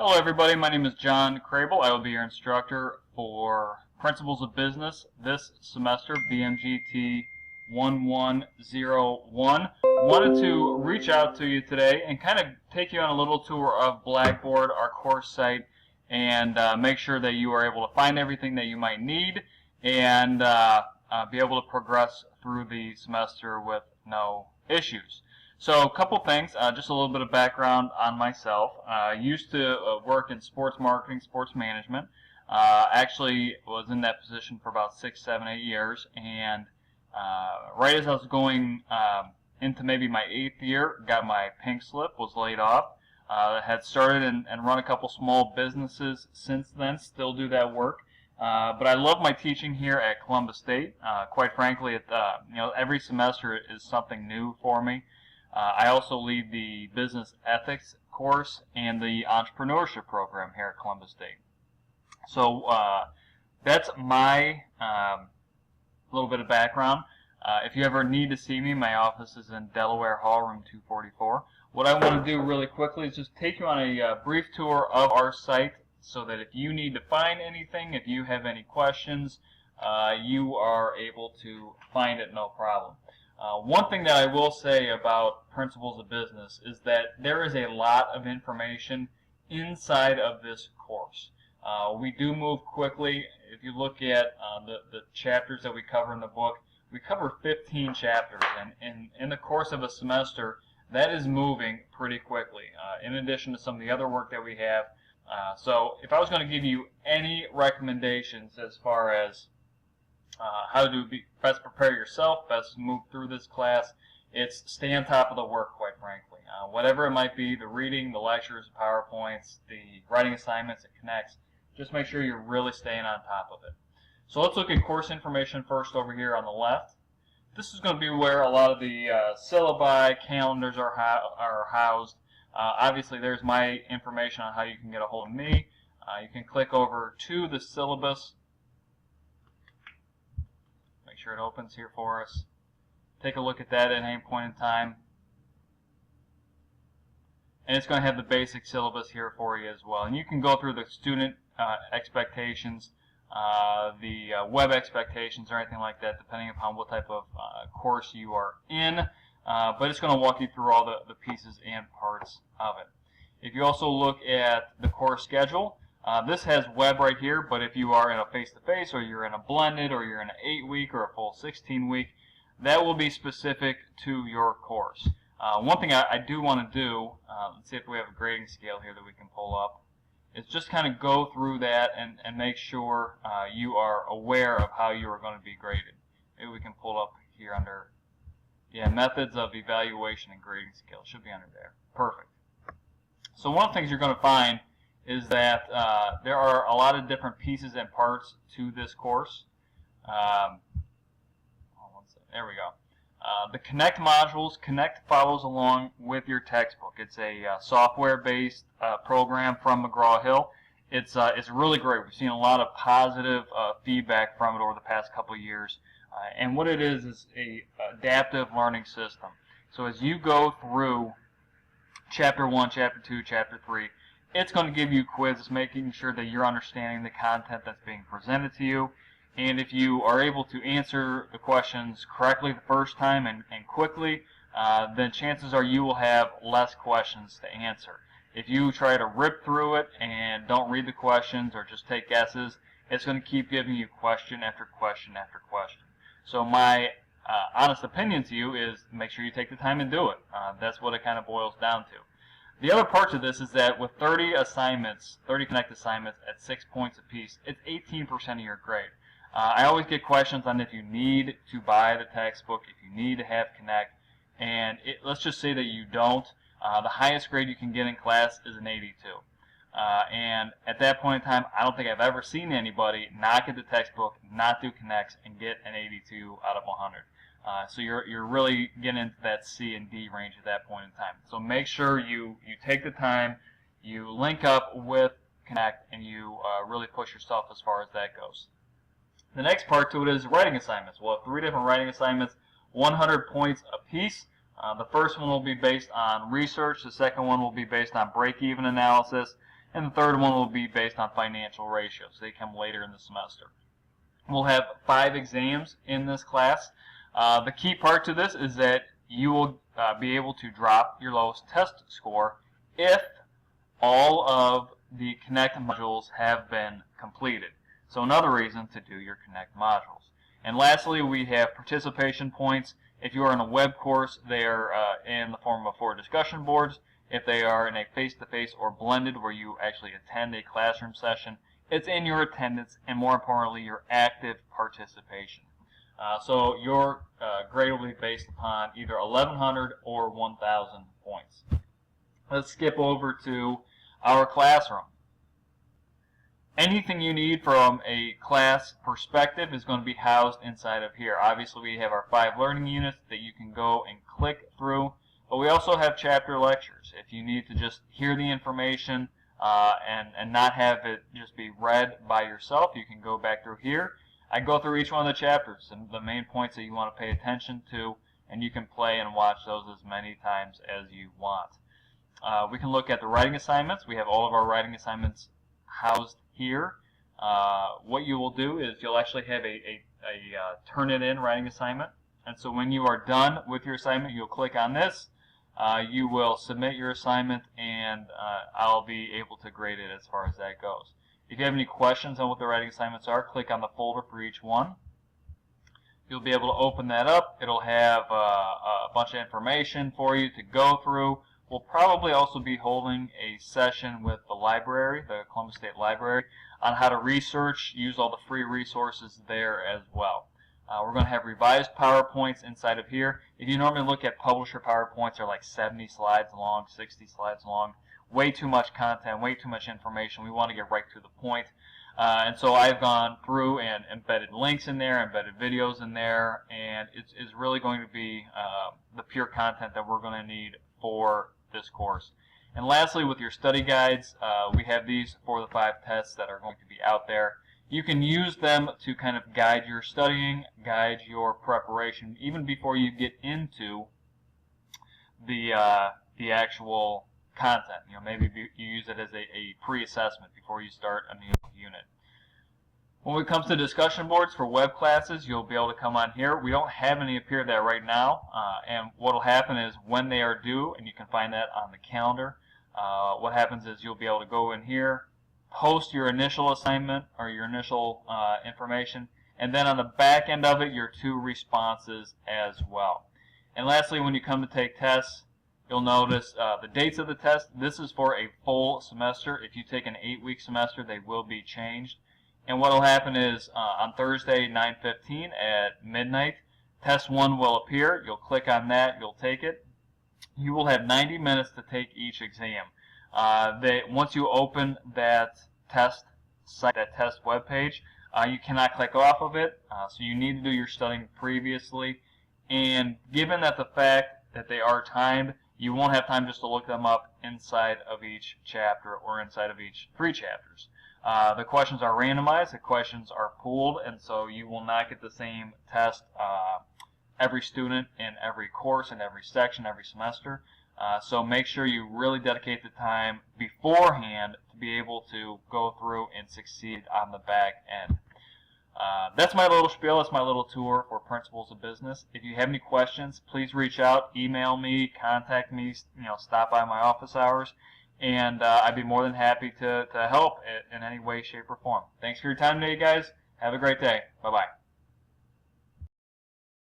Hello everybody, my name is John Crable. I will be your instructor for Principles of Business this semester, BMGT 1101. Wanted to reach out to you today and kind of take you on a little tour of Blackboard, our course site, and make sure that you are able to find everything that you might need and be able to progress through the semester with no issues. So a couple things, just a little bit of background on myself. I used to work in sports marketing, sports management. Actually was in that position for about 6, 7, 8 years, and right as I was going into maybe my 8th year, got my pink slip, was laid off. Had started and run a couple small businesses since then, still do that work. But I love my teaching here at Columbus State. Quite frankly, every semester is something new for me. I also lead the business ethics course and the entrepreneurship program here at Columbus State. So that's my little bit of background. If you ever need to see me, my office is in Delaware Hall, room 244. What I want to do really quickly is just take you on a brief tour of our site so that if you need to find anything, if you have any questions, you are able to find it no problem. One thing that I will say about Principles of Business is that there is a lot of information inside of this course. We do move quickly. If you look at the chapters that we cover in the book, we cover 15 chapters, and in the course of a semester, that is moving pretty quickly, in addition to some of the other work that we have. So if I was going to give you any recommendations as far as how to best prepare yourself, best move through this class, it's stay on top of the work, quite frankly. Whatever it might be, the reading, the lectures, PowerPoints, the writing assignments, it connects. Just make sure you're really staying on top of it. So let's look at course information first over here on the left. This is going to be where a lot of the syllabi, calendars are housed. Obviously, there's my information on how you can get a hold of me. You can click over to the syllabus. Make sure it opens here for us. Take a look at that at any point in time. And it's going to have the basic syllabus here for you as well. And you can go through the student expectations, the web expectations, or anything like that, depending upon what type of course you are in. But it's going to walk you through all the pieces and parts of it. If you also look at the course schedule, this has web right here, but if you are in a face-to-face, or you're in a blended, or you're in an 8-week or a full 16-week, that will be specific to your course. One thing I do want to do, let's see if we have a grading scale here that we can pull up, is just kind of go through that and make sure you are aware of how you are going to be graded. Maybe we can pull up here under, methods of evaluation and grading scale. It should be under there. Perfect. So one of the things you're going to find is that there are a lot of different pieces and parts to this course. There we go. The Connect modules, Connect follows along with your textbook. It's a software-based program from McGraw-Hill. It's really great. We've seen a lot of positive feedback from it over the past couple of years. And what it is a adaptive learning system. So as you go through Chapter 1, Chapter 2, Chapter 3, it's going to give you quizzes, making sure that you're understanding the content that's being presented to you. And if you are able to answer the questions correctly the first time and quickly, then chances are you will have less questions to answer. If you try to rip through it and don't read the questions or just take guesses, it's going to keep giving you question after question after question. So my honest opinion to you is make sure you take the time and do it. That's what it kind of boils down to. The other part of this is that with 30 assignments, 30 Connect assignments at 6 points apiece, it's 18% of your grade. I always get questions on if you need to buy the textbook, if you need to have Connect, and let's just say that you don't. The highest grade you can get in class is an 82. And at that point in time, I don't think I've ever seen anybody not get the textbook, not do Connects, and get an 82 out of 100. So you're really getting into that C and D range at that point in time. So make sure you take the time, you link up with Connect, and you really push yourself as far as that goes. The next part to it is writing assignments. We'll have 3 different writing assignments, 100 points apiece. The first one will be based on research. The second one will be based on break-even analysis. and the third one will be based on financial ratios. They come later in the semester. We'll have 5 exams in this class. The key part to this is that you will be able to drop your lowest test score if all of the Connect modules have been completed. So another reason to do your Connect modules. And lastly, we have participation points. If you are in a web course, they are in the form of 4 discussion boards. If they are in a face-to-face or blended where you actually attend a classroom session, it's in your attendance and, more importantly, your active participation. So your grade will be based upon either 1,100 or 1,000 points. Let's skip over to our classroom. Anything you need from a class perspective is going to be housed inside of here. Obviously, we have our 5 learning units that you can go and click through, but we also have chapter lectures. If you need to just hear the information and not have it just be read by yourself, you can go back through here. I go through each one of the chapters and the main points that you want to pay attention to, and you can play and watch those as many times as you want. We can look at the writing assignments. We have all of our writing assignments housed here. What you will do is you'll actually have a turn it in writing assignment, and so when you are done with your assignment, you'll click on this. You will submit your assignment, and I'll be able to grade it as far as that goes. If you have any questions on what the writing assignments are, click on the folder for each one. You'll be able to open that up. It'll have a bunch of information for you to go through. We'll probably also be holding a session with the library, the Columbus State Library, on how to research, use all the free resources there as well. We're going to have revised PowerPoints inside of here. If you normally look at publisher PowerPoints, they're like 70 slides long, 60 slides long. Way too much content, way too much information. We want to get right to the point. And so I've gone through and embedded links in there, embedded videos in there, and it's really going to be the pure content that we're going to need for this course. And lastly, with your study guides, we have these for the 5 tests that are going to be out there. You can use them to kind of guide your studying, guide your preparation, even before you get into the actual content. You know, maybe you use it as a pre-assessment before you start a new unit. When it comes to discussion boards for web classes, you'll be able to come on here. We don't have any up here that right now, and what will happen is when they are due, and you can find that on the calendar, what happens is you'll be able to go in here, post your initial assignment or your initial information, and then on the back end of it, your 2 responses as well. And lastly, when you come to take tests, you'll notice the dates of the test. This is for a full semester. If you take an 8-week semester, they will be changed. And what will happen is on Thursday, 9:15 at midnight, test 1 will appear. You'll click on that. You'll take it. You will have 90 minutes to take each exam. Once you open that test site, that test web page, you cannot click off of it. So you need to do your studying previously. And given that the fact that they are timed, you won't have time just to look them up inside of each chapter or inside of each 3 chapters. The questions are randomized, the questions are pooled, and so you will not get the same test every student in every course, in every section, every semester. So make sure you really dedicate the time beforehand to be able to go through and succeed on the back end. That's my little spiel. That's my little tour for Principles of Business. If you have any questions, please reach out, email me, contact me, stop by my office hours, and I'd be more than happy to help in any way, shape, or form. Thanks for your time today, guys. Have a great day. Bye-bye.